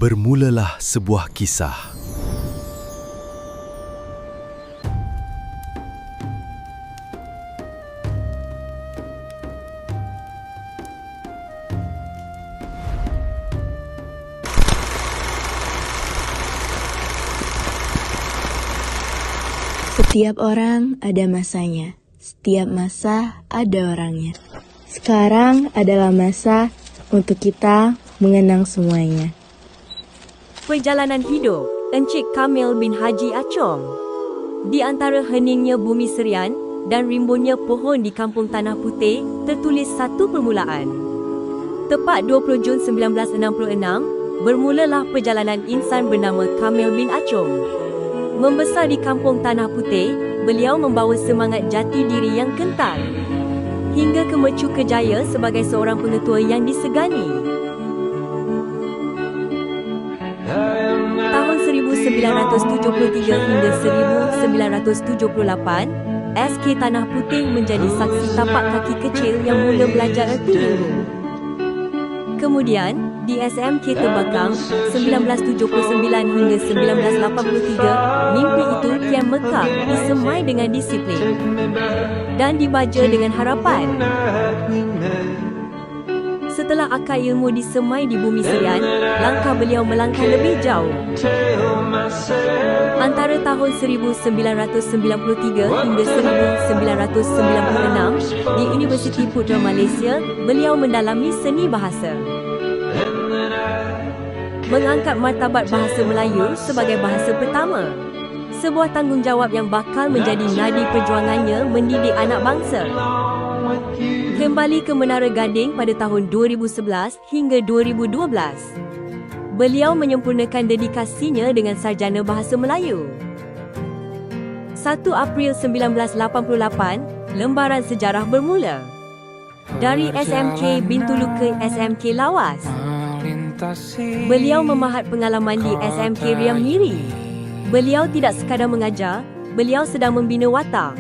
Bermulalah sebuah kisah. Setiap orang ada masanya. Setiap masa ada orangnya. Sekarang adalah masa untuk kita mengenang semuanya. Perjalanan hidup Encik Kamil bin Haji Achong. Di antara heningnya bumi Serian dan rimbunnya pohon di kampung Tanah Putih, tertulis satu permulaan. Tepat 20 Jun 1966, bermulalah perjalanan insan bernama Kamil bin Achong. Membesar di kampung Tanah Putih, beliau membawa semangat jati diri yang kental, hingga ke mercu kejaya sebagai seorang pengetua yang disegani. Tahun 1973 hingga 1978, SK Tanah Putih menjadi saksi tapak kaki kecil yang mula belajar erti ilmu. Kemudian, di SMK Terbakang, 1979 hingga 1983, mimpi itu kian mekar, disemai dengan disiplin dan dibaja dengan harapan. Setelah akar ilmu disemai di bumi Serian, langkah beliau melangkah lebih jauh. Antara tahun 1993 hingga 1996, di Universiti Putra Malaysia, beliau mendalami seni bahasa. Mengangkat martabat bahasa Melayu sebagai bahasa pertama. Sebuah tanggungjawab yang bakal menjadi nadi perjuangannya mendidik anak bangsa. Kembali ke Menara Gading pada tahun 2011 hingga 2012. Beliau menyempurnakan dedikasinya dengan sarjana bahasa Melayu. 1 April 1988, lembaran sejarah bermula. Dari SMK Bintulu ke SMK Lawas. Beliau memahat pengalaman di SMK Riam Miri. Beliau tidak sekadar mengajar, beliau sedang membina watak.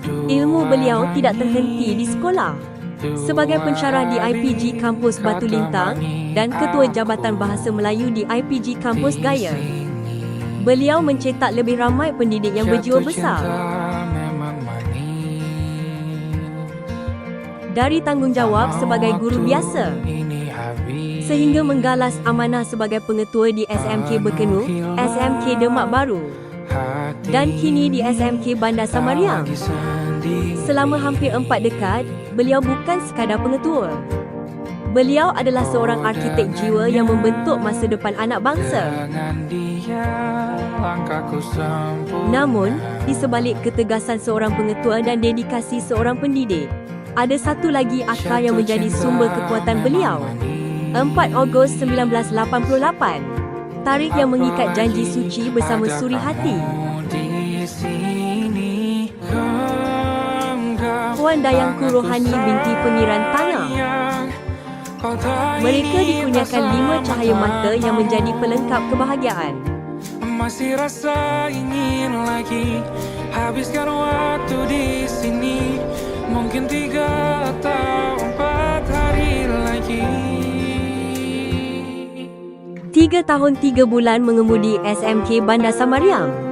Ilmu beliau tidak terhenti di sekolah. Sebagai pensyarah di IPG Kampus Batu Lintang dan Ketua Jabatan Bahasa Melayu di IPG Kampus Gaya, beliau mencetak lebih ramai pendidik yang berjiwa besar. Dari tanggungjawab sebagai guru biasa, sehingga menggalas amanah sebagai pengetua di SMK Berkenu, SMK Demak Baru, dan kini di SMK Bandar Samariang. Selama hampir 4 dekad, beliau bukan sekadar pengetua. Beliau adalah seorang arkitek jiwa yang membentuk masa depan anak bangsa. Namun, di sebalik ketegasan seorang pengetua dan dedikasi seorang pendidik, ada satu lagi akar yang menjadi sumber kekuatan beliau. 4 Ogos 1988, tarikh yang mengikat janji suci bersama suri hati. Puan Dayangku Rohani binti Pengiran Tanah. Mereka dikurniakan 5 cahaya mata yang menjadi pelengkap kebahagiaan. Masih rasa ingin lagi habiskan waktu di sini. Mungkin 3 atau 4 hari lagi. 3 tahun 3 bulan mengemudi SMK Bandar Samariang.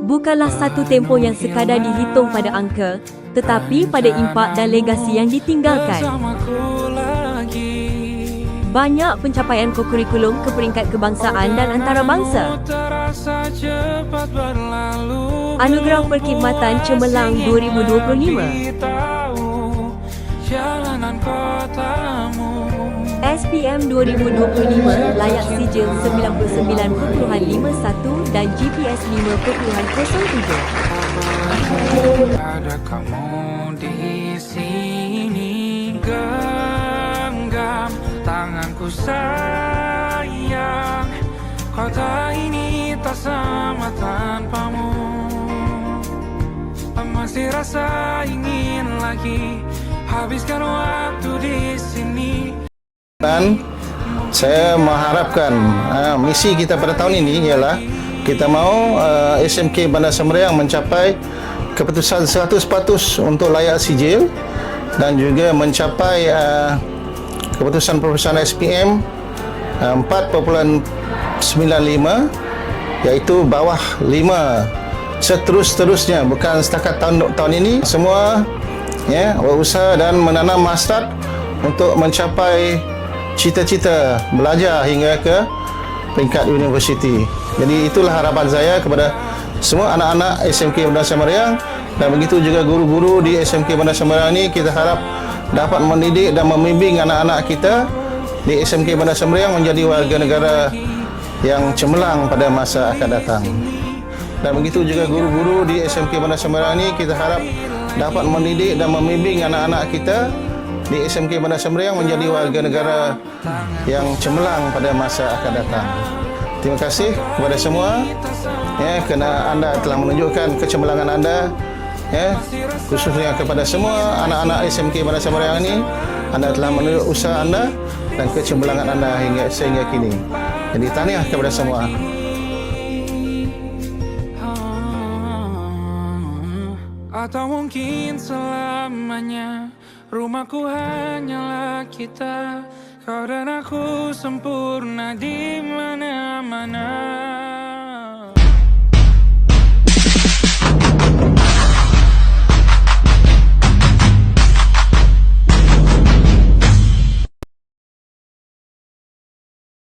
Bukanlah satu tempoh yang sekadar dihitung pada angka, tetapi pada impak dan legasi yang ditinggalkan. Banyak pencapaian kokurikulum ke peringkat kebangsaan dan antarabangsa. Anugerah Perkhidmatan Cemerlang 2025. SPM 2025 layak sijil 99.51 dan GPS 5.07. Ada kamu di sini, genggam tanganku sayang. Kota ini tak sama tanpamu. Masih rasa ingin lagi habiskan waktu di sini. Dan saya mengharapkan misi kita pada tahun ini ialah kita mahu SMK Bandar Samariang mencapai keputusan 100% untuk layak sijil dan juga mencapai keputusan Profesional SPM 4.95, iaitu bawah 5 seterusnya, bukan setakat tahun ini. Semua berusaha dan menanam hasrat untuk mencapai cita-cita belajar hingga ke peringkat universiti. Jadi itulah harapan saya kepada semua anak-anak SMK Bandar Semaryang, dan begitu juga guru-guru di SMK Bandar Semaryang ini. Kita harap dapat mendidik dan membimbing anak-anak kita di SMK Bandar Semaryang menjadi warga negara yang cemerlang pada masa akan datang. Dan begitu juga guru-guru di SMK Bandar Semaryang ini, kita harap dapat mendidik dan membimbing anak-anak kita di SMK Bandar Semaryang menjadi warga negara yang cemerlang pada masa akan datang. Terima kasih kepada semua kerana anda telah menunjukkan kecemerlangan anda, khususnya kepada semua anak-anak SMK Bandar Semaryang ini. Anda telah menunjuk usaha anda dan kecemerlangan anda sehingga kini. Jadi tahniah kepada semua. Atau mungkin selamanya rumahku hanyalah kita, kau dan aku sempurna di mana-mana.